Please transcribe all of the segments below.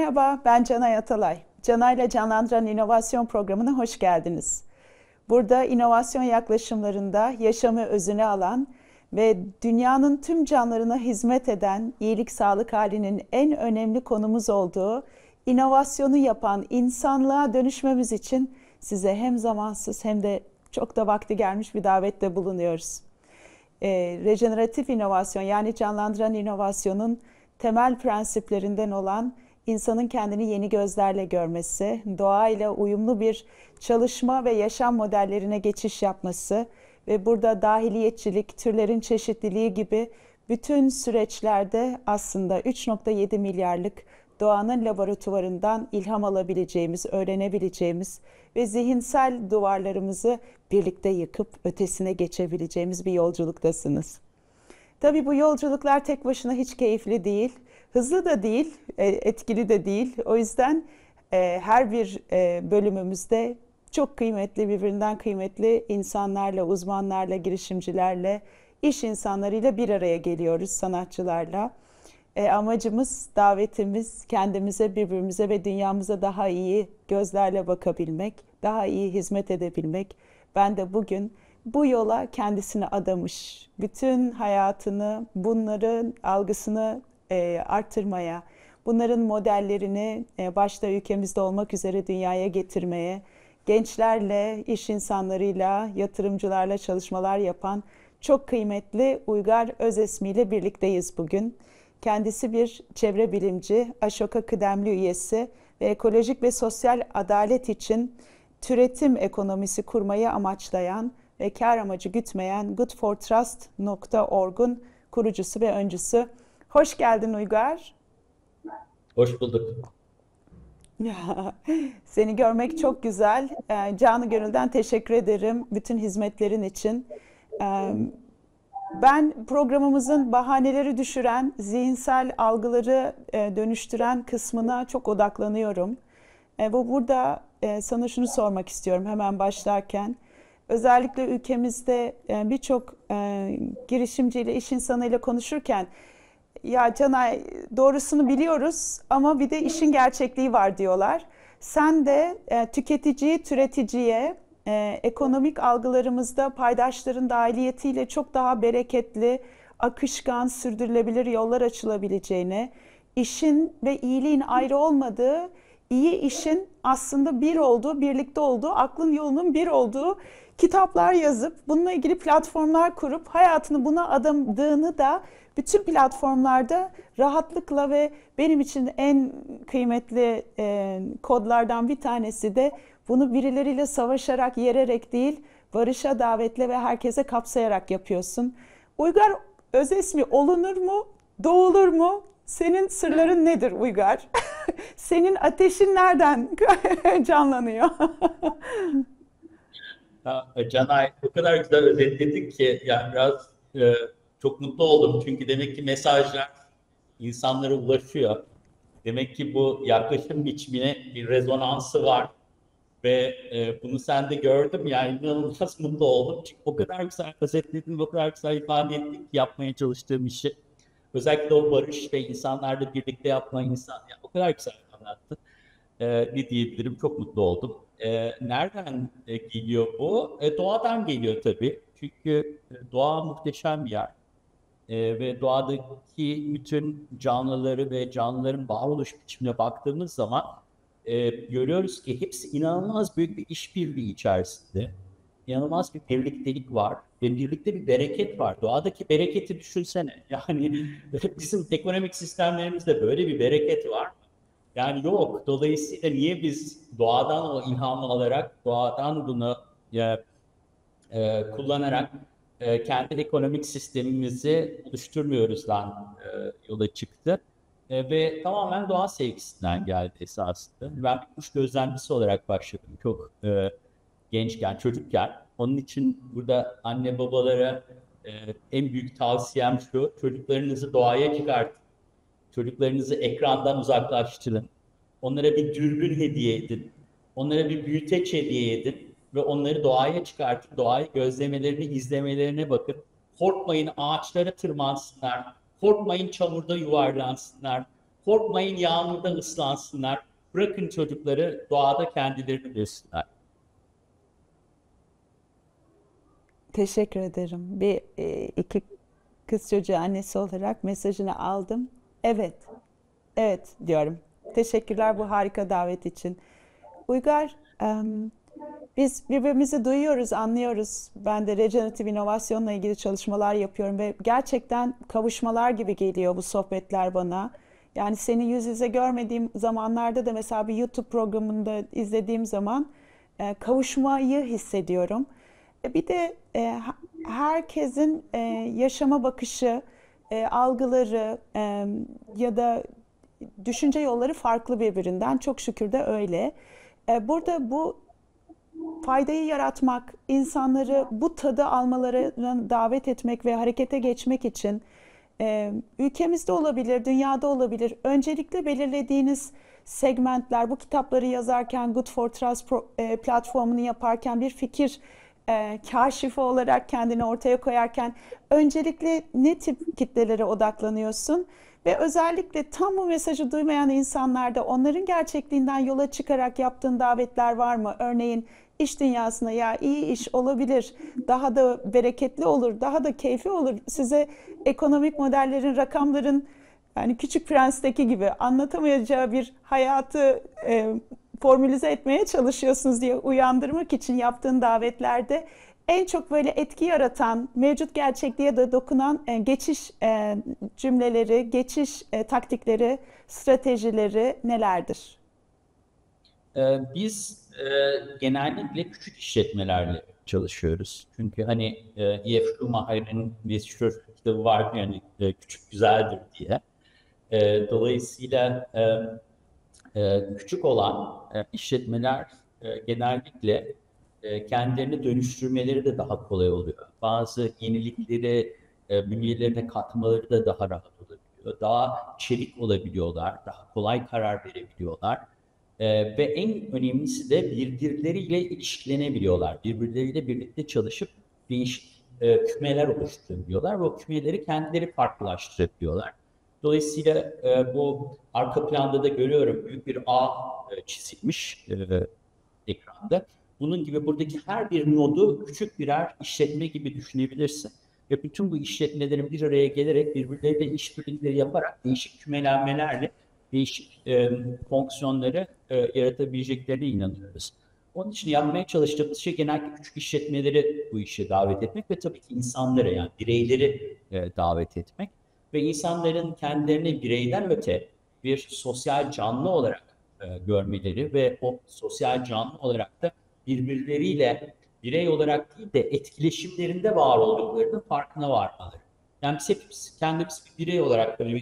Merhaba, ben Canay Atalay. Canay'la Canlandıran İnovasyon Programı'na hoş geldiniz. Burada inovasyon yaklaşımlarında yaşamı özüne alan ve dünyanın tüm canlılarına hizmet eden iyilik sağlık halinin en önemli konumuz olduğu inovasyonu yapan insanlığa dönüşmemiz için size hem zamansız hem de çok da vakti gelmiş bir davette bulunuyoruz. Rejeneratif inovasyon yani canlandıran inovasyonun temel prensiplerinden olan insanın kendini yeni gözlerle görmesi, doğayla uyumlu bir çalışma ve yaşam modellerine geçiş yapması ve burada dahiliyetçilik, türlerin çeşitliliği gibi bütün süreçlerde aslında 3,7 milyarlık doğanın laboratuvarından ilham alabileceğimiz, öğrenebileceğimiz ve zihinsel duvarlarımızı birlikte yıkıp ötesine geçebileceğimiz bir yolculuktasınız. Tabii bu yolculuklar tek başına hiç keyifli değil, hızlı da değil, etkili de değil. O yüzden her bir bölümümüzde çok kıymetli, birbirinden kıymetli insanlarla, uzmanlarla, girişimcilerle, iş insanlarıyla bir araya geliyoruz, sanatçılarla. Amacımız, davetimiz kendimize, birbirimize ve dünyamıza daha iyi gözlerle bakabilmek, daha iyi hizmet edebilmek. Ben de bugün bu yola kendisini adamış, bütün hayatını bunların algısını arttırmaya, bunların modellerini başta ülkemizde olmak üzere dünyaya getirmeye, gençlerle, iş insanlarıyla, yatırımcılarla çalışmalar yapan çok kıymetli Uygar Özesmi ile birlikteyiz bugün. Kendisi bir çevre bilimci, Ashoka kıdemli üyesi ve ekolojik ve sosyal adalet için türetim ekonomisi kurmayı amaçlayan ve kar amacı gütmeyen goodfortrust.org'un kurucusu ve öncüsü. Hoş geldin Uygar. Hoş bulduk. Seni görmek çok güzel. Canı gönülden teşekkür ederim bütün hizmetlerin için. Ben programımızın bahaneleri düşüren, zihinsel algıları dönüştüren kısmına çok odaklanıyorum. Burada sana şunu sormak istiyorum hemen başlarken. Özellikle ülkemizde birçok girişimciyle, iş insanıyla konuşurken ya Canay doğrusunu biliyoruz ama bir de işin gerçekliği var diyorlar. Sen de tüketiciyi türeticiye, ekonomik algılarımızda paydaşların dahiliyetiyle çok daha bereketli, akışkan, sürdürülebilir yollar açılabileceğini, işin ve iyiliğin ayrı olmadığı, iyi işin aslında bir olduğu, birlikte olduğu, aklın yolunun bir olduğu kitaplar yazıp, bununla ilgili platformlar kurup hayatını buna adadığını da bütün platformlarda rahatlıkla ve benim için en kıymetli kodlardan bir tanesi de bunu birileriyle savaşarak, yererek değil, barışa davetle ve herkese kapsayarak yapıyorsun. Uygar Özesmi olunur mu, doğulur mu? Senin sırların nedir Uygar? Senin ateşin nereden canlanıyor? Canay o kadar güzel özetledin ki yani biraz çok mutlu oldum. Çünkü demek ki mesajlar insanlara ulaşıyor. Demek ki bu yaklaşım biçimine bir rezonansı var. Ve bunu sen de gördüm. Yani inanılmaz mutlu oldum. Çünkü o kadar güzel özetledin, o kadar güzel ifade ettin ki yapmaya çalıştığım işi. Özellikle o barış ve insanlarla birlikte yapma insan. Yani o kadar güzel anlattın. Ne diyebilirim? Çok mutlu oldum. Nereden geliyor bu? Doğadan geliyor tabii. Çünkü doğa muhteşem bir yer. Ve doğadaki bütün canlıları ve canlıların varoluş biçimine baktığımız zaman görüyoruz ki hepsi inanılmaz büyük bir işbirliği içerisinde. İnanılmaz bir birliktelik var ve birlikte bir bereket var. Doğadaki bereketi düşünsene. Yani bizim ekonomik sistemlerimizde böyle bir bereket var. Yani yok. Dolayısıyla niye biz doğadan o ilhamı alarak, doğadan bunu kullanarak kendi ekonomik sistemimizi oluşturmuyoruz lan yola çıktı. Ve tamamen doğa sevgisinden geldi esasında. Ben bir kuş gözlemcisi olarak başladım çok gençken, çocukken. Onun için burada anne babalara e, en büyük tavsiyem şu: çocuklarınızı doğaya çıkartın. Çocuklarınızı ekrandan uzaklaştırın. Onlara bir dürbün hediye edin. Onlara bir büyüteç hediye edin ve onları doğaya çıkartın. Doğayı gözlemelerini, izlemelerine bakın. Korkmayın ağaçlara tırmansınlar. Korkmayın çamurda yuvarlansınlar. korkmayın yağmurda ıslansınlar. Bırakın çocukları doğada kendilerini beslesinler. Teşekkür ederim. İki kız çocuğu annesi olarak mesajını aldım. Evet, evet diyorum. Teşekkürler bu harika davet için. Uygar, biz birbirimizi duyuyoruz, anlıyoruz. Ben de rejeneratif inovasyonla ilgili çalışmalar yapıyorum ve gerçekten kavuşmalar gibi geliyor bu sohbetler bana. Yani seni yüz yüze görmediğim zamanlarda da mesela bir YouTube programında izlediğim zaman kavuşmayı hissediyorum. Bir de herkesin yaşama bakışı, algıları ya da düşünce yolları farklı birbirinden. Çok şükür de öyle. Burada bu faydayı yaratmak, insanları bu tadı almalarına davet etmek ve harekete geçmek için ülkemizde olabilir, dünyada olabilir. Öncelikle belirlediğiniz segmentler, bu kitapları yazarken, Good for Trust platformunu yaparken bir fikir kaşifi olarak kendini ortaya koyarken öncelikle ne tip kitlelere odaklanıyorsun? Ve özellikle tam bu mesajı duymayan insanlarda onların gerçekliğinden yola çıkarak yaptığın davetler var mı? Örneğin iş dünyasına ya iyi iş olabilir, daha da bereketli olur, daha da keyifli olur. Size ekonomik modellerin, rakamların yani Küçük Prens'teki gibi anlatamayacağı bir hayatı formülize etmeye çalışıyorsunuz diye uyandırmak için yaptığın davetlerde en çok böyle etki yaratan, mevcut gerçekliğe de dokunan geçiş cümleleri, geçiş taktikleri, stratejileri nelerdir? Biz genellikle küçük işletmelerle çalışıyoruz. Çünkü hani E.F. Schumacher'in meşhur kitabı var yani küçük güzeldir diye. Dolayısıyla küçük olan işletmeler genellikle kendilerini dönüştürmeleri de daha kolay oluyor. Bazı yenilikleri bünyelerine katmaları da daha rahat olabiliyor. Daha çevik olabiliyorlar, daha kolay karar verebiliyorlar. Ve en önemlisi de birbirleriyle ilişkilenebiliyorlar. Birbirleriyle birlikte çalışıp değişik kümeler oluşturabiliyorlar ve o kümeleri kendileri farklılaştırabiliyorlar. Dolayısıyla bu arka planda da görüyorum büyük bir ağ çizilmiş ekranda. Bunun gibi buradaki her bir nodu küçük birer işletme gibi düşünebilirsin. Ve bütün bu işletmelerin bir araya gelerek birbirleriyle işbirlikleri yaparak değişik kümelenmelerle değişik fonksiyonları yaratabileceklerine inanıyoruz. Onun için yapmaya çalıştığımız şey genellikle küçük işletmeleri bu işe davet etmek ve tabii ki insanları yani bireyleri davet etmek ve insanların kendilerini bireyden öte bir sosyal canlı olarak görmeleri ve o sosyal canlı olarak da birbirleriyle birey olarak değil de etkileşimlerinde var olduklarının farkına varmaları. Yani biz hepimiz kendimiz bir birey olarak böyle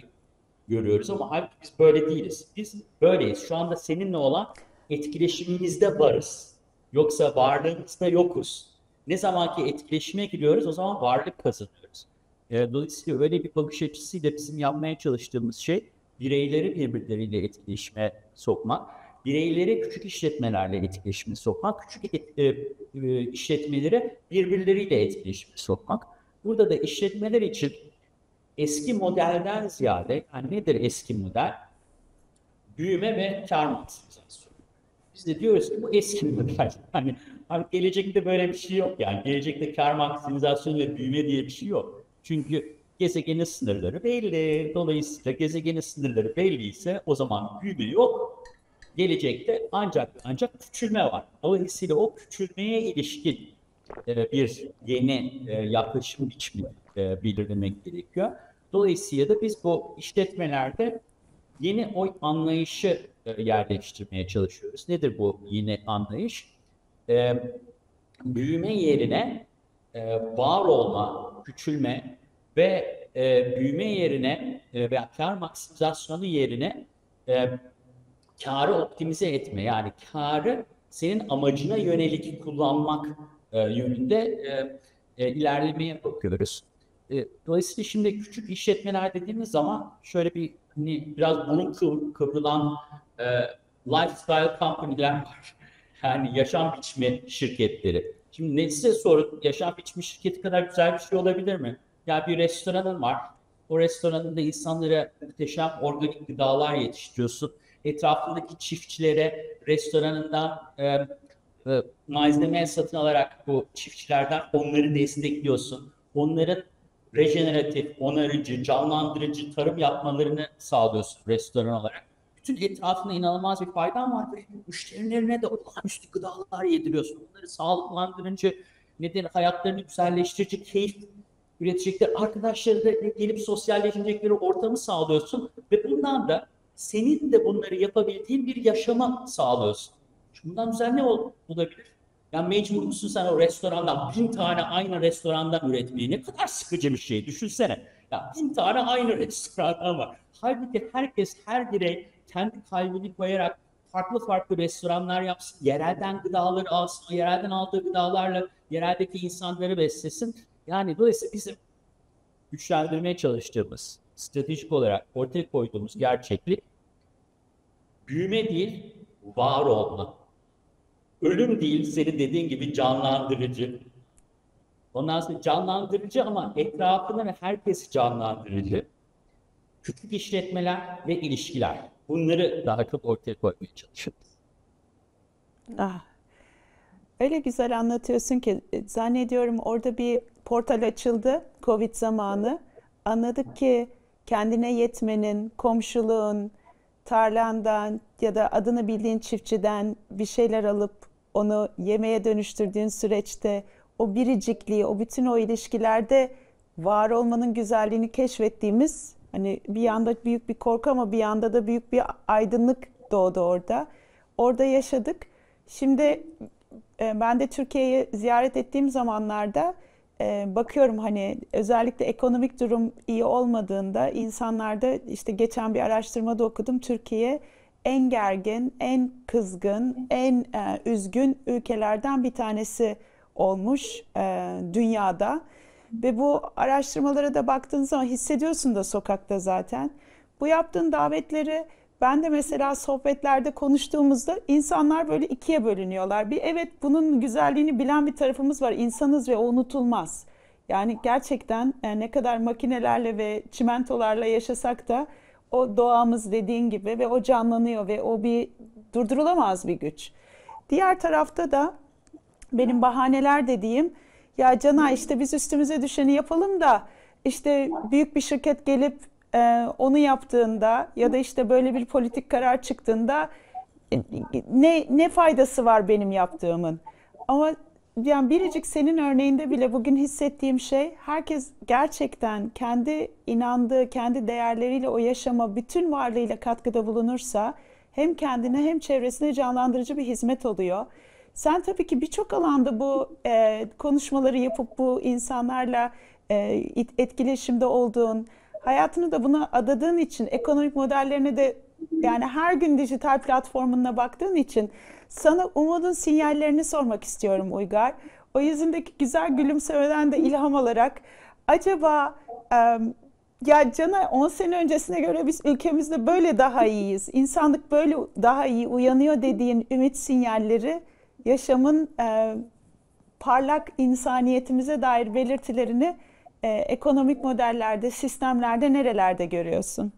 görüyoruz ama halbuki biz böyle değiliz. Biz böyleyiz. Şu anda seninle olan etkileşimimizde varız. Yoksa varlığımızda yokuz. Ne zamanki etkileşime giriyoruz o zaman varlık kazanıyoruz. Dolayısıyla öyle bir bakış açısıyla bizim yapmaya çalıştığımız şey bireyleri birbirleriyle etkileşime sokmak, bireyleri küçük işletmelerle etkileşime sokmak, küçük işletmeleri birbirleriyle etkileşime sokmak. Burada da işletmeler için eski modelden ziyade, yani nedir eski model? Büyüme ve kar maksimizasyonu. Biz de diyoruz ki bu eski model. Hani gelecekte böyle bir şey yok yani. Gelecekte kar maksimizasyonu ve büyüme diye bir şey yok. Çünkü gezegenin sınırları belli. Dolayısıyla gezegenin sınırları belliyse o zaman büyüme yok. Gelecekte ancak küçülme var. Dolayısıyla o küçülmeye ilişkin bir yeni yaklaşım biçimi belirlemek gerekiyor. Dolayısıyla da biz bu işletmelerde yeni o anlayışı yerleştirmeye çalışıyoruz. Nedir bu yeni anlayış? Büyüme yerine var olma, küçülme ve büyüme yerine veya kar maksimizasyonu yerine karı optimize etme. Yani karı senin amacına yönelik kullanmak yönünde ilerlemeye bakıyoruz. Dolayısıyla şimdi küçük işletmeler dediğimiz zaman şöyle bir hani biraz burun kıvrılan lifestyle company'ler var. Yani yaşam biçimi şirketleri. Şimdi ne size sorun, yaşam biçimi şirketi kadar güzel bir şey olabilir mi? Ya bir restoranın var, O restoranında insanlara muhteşem organik gıdalar yetiştiriyorsun. Etrafındaki çiftçilere restoranından malzeme satın alarak bu çiftçilerden onları destekliyorsun. Onların rejeneratif, onarıcı, canlandırıcı tarım yapmalarını sağlıyorsun restoran olarak. Bütün etrafında inanılmaz bir faydan var. Ve müşterilerine de olağanüstü gıdalar yediriyorsun. Onları sağlıklandırıcı, hayatlarını güzelleştirici, keyif üretecekleri, arkadaşları da gelip sosyalleşecekleri ortamı sağlıyorsun. Ve bundan da senin de bunları yapabildiğin bir yaşama sağlıyorsun. Bundan güzel ne olabilir? Yani mecbur musun sen o restorandan 1000 tane aynı restorandan üretmeyi? Ne kadar sıkıcı bir şey. Düşünsene. Ya 1000 tane aynı restorandan var. Halbuki herkes, her birey kendi kalbini koyarak farklı farklı restoranlar yapsın. Yerelden gıdaları alsın. O yerelden aldığı gıdalarla yereldeki insanları beslesin. Yani dolayısıyla bizim güçlendirmeye çalıştığımız, stratejik olarak ortaya koyduğumuz gerçeklik büyüme değil, var olma. Ölüm değil, senin dediğin gibi canlandırıcı. Ondan sonra canlandırıcı ama etrafında ve herkesi canlandırıcı. Küçük işletmeler ve ilişkiler. Bunları daha çok ortaya koymaya çalışıyoruz. Ah, öyle güzel anlatıyorsun ki zannediyorum orada bir portal açıldı Covid zamanı. Anladık ki kendine yetmenin, komşuluğun, tarlandan ya da adını bildiğin çiftçiden bir şeyler alıp onu yemeğe dönüştürdüğün süreçte o biricikliği, o bütün o ilişkilerde var olmanın güzelliğini keşfettiğimiz hani bir yanda büyük bir korku ama bir yanda da büyük bir aydınlık doğdu orada. Orada yaşadık. Şimdi ben de Türkiye'yi ziyaret ettiğim zamanlarda bakıyorum hani özellikle ekonomik durum iyi olmadığında insanlarda işte geçen bir araştırmada okudum Türkiye en gergin, en kızgın, en üzgün ülkelerden bir tanesi olmuş dünyada. Ve bu araştırmalara da baktığın zaman hissediyorsun da sokakta zaten. Bu yaptığın davetleri ben de mesela sohbetlerde konuştuğumuzda insanlar böyle ikiye bölünüyorlar. Bir evet bunun güzelliğini bilen bir tarafımız var. İnsanız ve o unutulmaz. Yani gerçekten ne kadar makinelerle ve çimentolarla yaşasak da o doğamız dediğin gibi ve o canlanıyor ve o bir durdurulamaz bir güç. Diğer tarafta da benim bahaneler dediğim ya Cana işte biz üstümüze düşeni yapalım da işte büyük bir şirket gelip onu yaptığında ya da işte böyle bir politik karar çıktığında ne faydası var benim yaptığımın? Ama yani biricik senin örneğinde bile bugün hissettiğim şey herkes gerçekten kendi inandığı, kendi değerleriyle o yaşama bütün varlığıyla katkıda bulunursa hem kendine hem çevresine canlandırıcı bir hizmet oluyor. Sen tabii ki birçok alanda bu konuşmaları yapıp bu insanlarla etkileşimde olduğun, hayatını da buna adadığın için, ekonomik modellerine de yani her gün dijital platformuna baktığın için sana umudun sinyallerini sormak istiyorum Uygar. O yüzündeki güzel gülümsemeden de ilham alarak acaba ya Cana 10 sene öncesine göre biz ülkemizde böyle daha iyiyiz, insanlık böyle daha iyi uyanıyor dediğin ümit sinyalleri yaşamın parlak insaniyetimize dair belirtilerini ekonomik modellerde, sistemlerde nerelerde görüyorsun?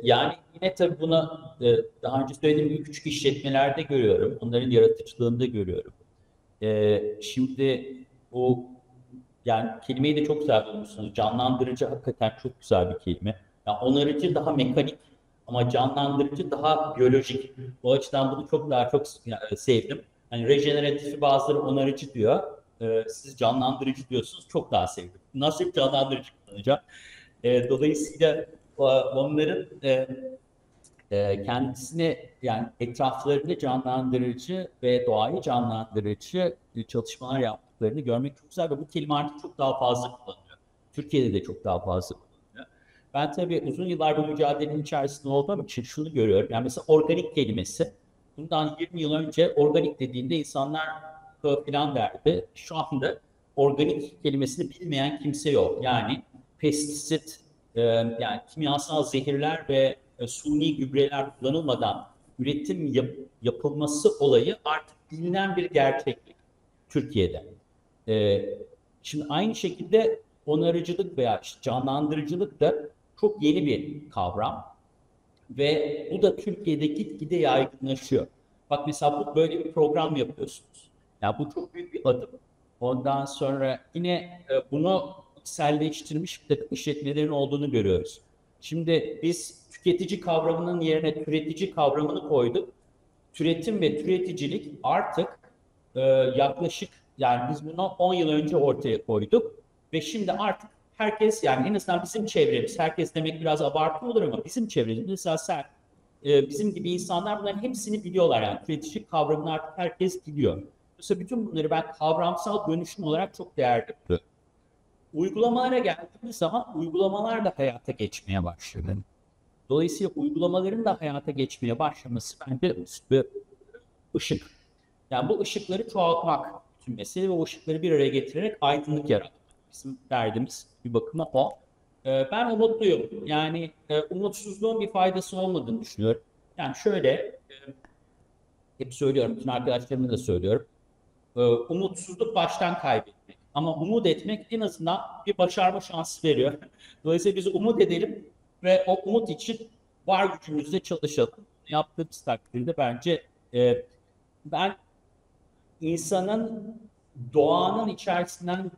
Yani yine tabii buna daha önce söylediğim gibi küçük işletmelerde görüyorum. Onların yaratıcılığında görüyorum. Şimdi bu yani kelimeyi de çok güzel bulmuşsunuz. Canlandırıcı hakikaten çok güzel bir kelime. Yani onarıcı daha mekanik ama canlandırıcı daha biyolojik. O açıdan bunu daha çok sevdim. Hani rejeneratifi bazıları onarıcı diyor. Siz canlandırıcı diyorsunuz. Çok daha sevdim. Nasıl canlandırıcı kullanacağım? Dolayısıyla onların kendisini yani etraflarını canlandırıcı ve doğayı canlandırıcı çalışmalar yaptıklarını görmek çok güzel ve bu kelime artık çok daha fazla kullanılıyor. Türkiye'de de çok daha fazla kullanılıyor. Ben tabii uzun yıllar bu mücadelenin içerisinde olduğum için şunu görüyorum. Yani mesela organik kelimesi. Bundan 20 yıl önce organik dediğinde insanlar falan derdi. Şu anda organik kelimesini bilmeyen kimse yok. Yani pestisit, yani kimyasal zehirler ve suni gübreler kullanılmadan üretim yapılması olayı artık bilinen bir gerçeklik Türkiye'de. Şimdi aynı şekilde onarıcılık veya işte canlandırıcılık da çok yeni bir kavram. Ve bu da Türkiye'de gitgide yaygınlaşıyor. Bak mesela böyle bir program yapıyorsunuz. Ya bu çok büyük bir adım. Ondan sonra yine bunu içselleştirmiş bir takım işletmelerin olduğunu görüyoruz. Şimdi biz tüketici kavramının yerine türetici kavramını koyduk. Türetim ve türeticilik artık yaklaşık, yani biz bunu 10 yıl önce ortaya koyduk ve şimdi artık herkes, yani en azından bizim çevremiz, herkes demek biraz abartı olur ama bizim çevremiz, mesela sen, bizim gibi insanlar bunların hepsini biliyorlar, yani türetici kavramını artık herkes biliyor. Mesela bütün bunları ben kavramsal dönüşüm olarak çok değerli buluyorum. Uygulamalara geldiğimiz zaman uygulamalar da hayata geçmeye başladı. Dolayısıyla uygulamaların da hayata geçmeye başlaması bence bir ışık. Yani bu ışıkları çoğaltmak bütün mesele ve o ışıkları bir araya getirerek aydınlık yaratmak. Bizim derdimiz bir bakıma o. Ben umutluyum. Yani umutsuzluğun bir faydası olmadığını düşünüyorum. Yani şöyle, hep söylüyorum, bütün arkadaşlarıma da söylüyorum. Umutsuzluk baştan kaybetmek. Ama umut etmek en azından bir başarma şansı veriyor. Dolayısıyla biz umut edelim ve o umut için var gücümüzle çalışalım. Yaptığımız takdirde bence ben insanın doğanın içerisinden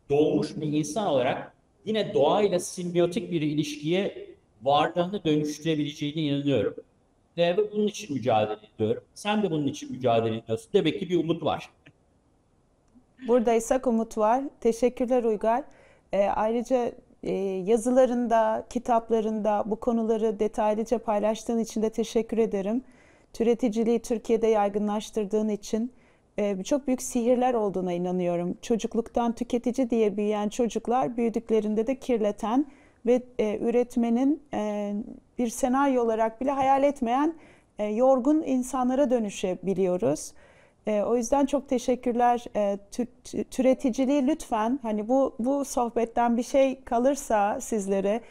doğmuş bir insan olarak yine doğayla simbiyotik bir ilişkiye varlığını dönüştürebileceğine inanıyorum. Ve bunun için mücadele ediyorum. Sen de bunun için mücadele ediyorsun. Demek ki bir umut var. Buradaysak umut var. Teşekkürler Uygar. Ayrıca yazılarında, kitaplarında bu konuları detaylıca paylaştığın için de teşekkür ederim. Türeticiliği Türkiye'de yaygınlaştırdığın için çok büyük sihirler olduğuna inanıyorum. Çocukluktan tüketici diye büyüyen çocuklar büyüdüklerinde de kirleten ve üretmenin bir senaryo olarak bile hayal etmeyen yorgun insanlara dönüşebiliyoruz. O yüzden çok teşekkürler. Türeticiliği lütfen, hani bu sohbetten bir şey kalırsa sizlere,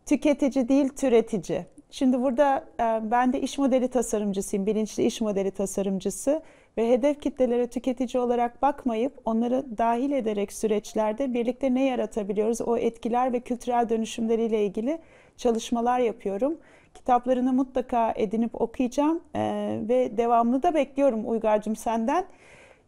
tüketici değil türetici. Şimdi burada ben de iş modeli tasarımcısıyım, bilinçli iş modeli tasarımcısı ve hedef kitlelere tüketici olarak bakmayıp onları dahil ederek süreçlerde birlikte ne yaratabiliyoruz, o etkiler ve kültürel dönüşümleriyle ilgili çalışmalar yapıyorum. Kitaplarını mutlaka edinip okuyacağım ve devamını da bekliyorum Uygar'cığım senden.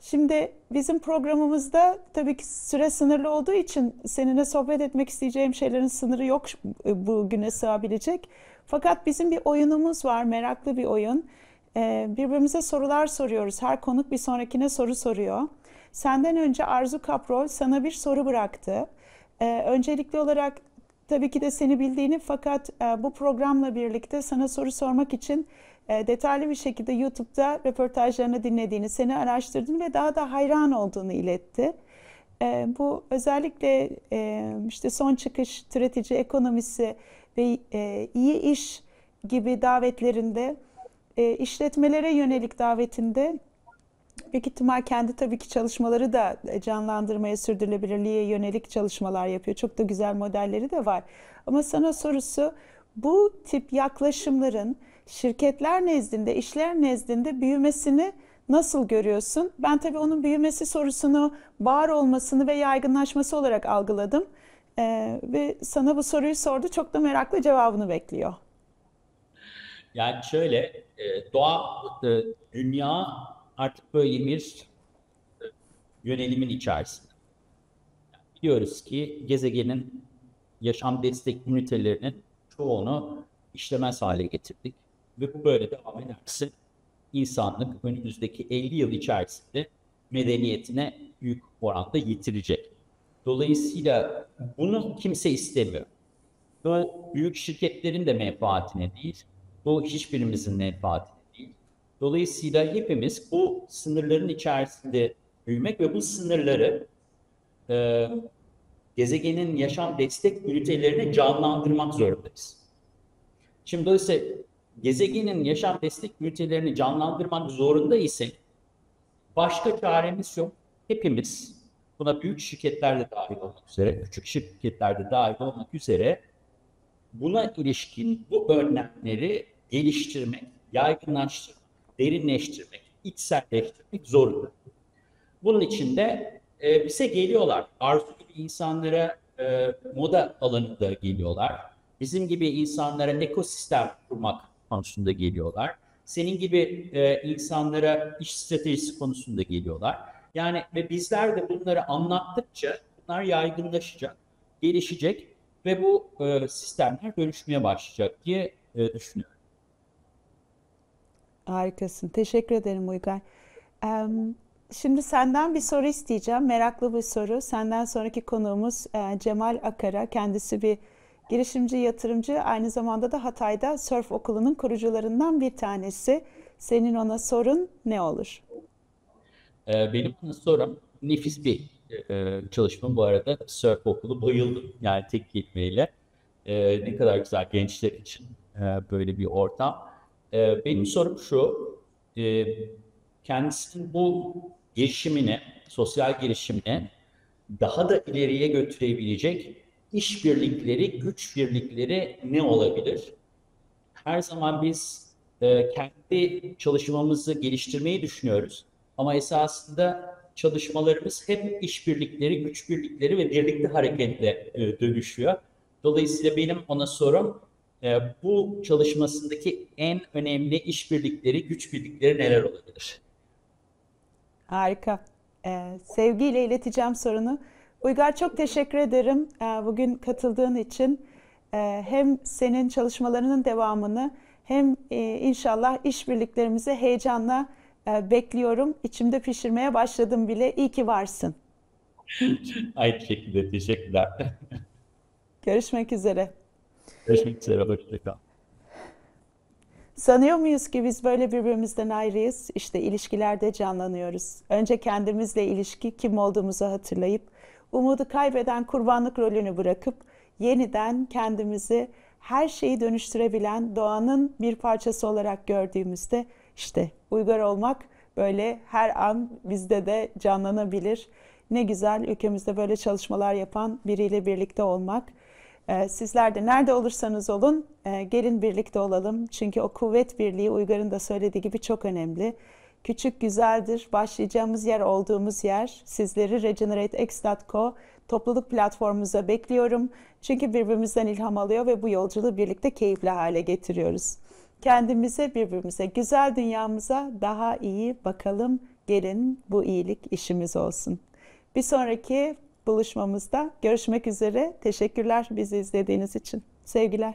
Şimdi bizim programımızda tabii ki süre sınırlı olduğu için seninle sohbet etmek isteyeceğim şeylerin sınırı yok bugüne sığabilecek. Fakat bizim bir oyunumuz var, meraklı bir oyun. Birbirimize sorular soruyoruz. Her konuk bir sonrakine soru soruyor. Senden önce Arzu Kaprol sana bir soru bıraktı. Öncelikli olarak tabii ki de seni bildiğini, fakat bu programla birlikte sana soru sormak için detaylı bir şekilde YouTube'da röportajlarını dinlediğini, seni araştırdığını ve daha da hayran olduğunu iletti. Bu özellikle işte son çıkış, türetici ekonomisi ve iyi iş gibi davetlerinde, işletmelere yönelik davetinde büyük ihtimal kendi tabii ki çalışmaları da canlandırmaya, sürdürülebilirliğe yönelik çalışmalar yapıyor. Çok da güzel modelleri de var. Ama sana sorusu, bu tip yaklaşımların şirketler nezdinde, işler nezdinde büyümesini nasıl görüyorsun? Ben tabii onun büyümesi sorusunu var olmasını ve yaygınlaşması olarak algıladım. Ve sana bu soruyu sordu. Çok da merakla cevabını bekliyor. Yani şöyle, dünya artık böyle bir yönelimin içerisinde. Biliyoruz ki gezegenin yaşam destek ünitelerinin çoğunu işlemez hale getirdik. Ve bu böyle devam ederse insanlık önümüzdeki 50 yıl içerisinde medeniyetine büyük oranda yitirecek. Dolayısıyla bunu kimse istemiyor. Bu büyük şirketlerin de menfaatine değil, bu hiçbirimizin menfaatine değil. Dolayısıyla hepimiz bu sınırların içerisinde büyümek ve bu sınırları e, gezegenin yaşam destek ünitelerini canlandırmak zorundayız. Şimdi dolayısıyla gezegenin yaşam destek ünitelerini canlandırmak zorunda ise başka çaremiz yok. Hepimiz, buna büyük şirketler de dahil olmak üzere, küçük şirketler de dahil olmak üzere, buna ilişkin bu önlemleri geliştirmek, yaygınlaştırmak, derinleştirmek, içselleştirmek zorunda. Bunun için de bize geliyorlar. Arzu gibi insanlara moda alanında geliyorlar. Bizim gibi insanlara ekosistem kurmak konusunda geliyorlar. Senin gibi insanlara iş stratejisi konusunda geliyorlar. Yani ve bizler de bunları anlattıkça bunlar yaygınlaşacak, gelişecek ve bu sistemler dönüşmeye başlayacak diye düşünüyorum. Harikasın. Teşekkür ederim Uygar. Şimdi senden bir soru isteyeceğim. Meraklı bir soru. Senden sonraki konuğumuz Cemal Akar'a. Kendisi bir girişimci, yatırımcı. Aynı zamanda da Hatay'da Sörf Okulu'nun kurucularından bir tanesi. Senin ona sorun ne olur? Benim sorum nefis bir çalışma bu arada. Surf okulu bayıldım yani tek kelimeyle. Ne kadar güzel gençler için böyle bir ortam. Benim sorum şu, e, kendisinin bu girişimini, sosyal girişimini daha da ileriye götürebilecek işbirlikleri, güç birlikleri ne olabilir? Her zaman biz kendi çalışmamızı geliştirmeyi düşünüyoruz. Ama esasında çalışmalarımız hep işbirlikleri, güç birlikleri ve birlikte hareketle dönüşüyor. Dolayısıyla benim ona sorum bu çalışmasındaki en önemli işbirlikleri, güç birlikleri neler olabilir? Harika. Sevgiyle ileteceğim sorunu. Uygar çok teşekkür ederim bugün katıldığın için. Hem senin çalışmalarının devamını hem inşallah işbirliklerimizi heyecanla bekliyorum. İçimde pişirmeye başladım bile. İyi ki varsın. Aynı şekilde teşekkürler. Görüşmek üzere. Görüşmek üzere. Hoşça kal. Sanıyor muyuz ki biz böyle birbirimizden ayrıyız? İşte ilişkilerde canlanıyoruz. Önce kendimizle ilişki, kim olduğumuzu hatırlayıp, umudu kaybeden kurbanlık rolünü bırakıp, yeniden kendimizi her şeyi dönüştürebilen doğanın bir parçası olarak gördüğümüzde, işte uygar olmak böyle her an bizde de canlanabilir. Ne güzel ülkemizde böyle çalışmalar yapan biriyle birlikte olmak. Sizler de nerede olursanız olun gelin birlikte olalım. Çünkü o kuvvet birliği Uygar'ın da söylediği gibi çok önemli. Küçük güzeldir. Başlayacağımız yer olduğumuz yer. Sizleri regeneratex.co topluluk platformumuza bekliyorum. Çünkü birbirimizden ilham alıyor ve bu yolculuğu birlikte keyifli hale getiriyoruz. Kendimize, birbirimize, güzel dünyamıza daha iyi bakalım. Gelin bu iyilik işimiz olsun. Bir sonraki buluşmamızda görüşmek üzere. Teşekkürler bizi izlediğiniz için. Sevgiler.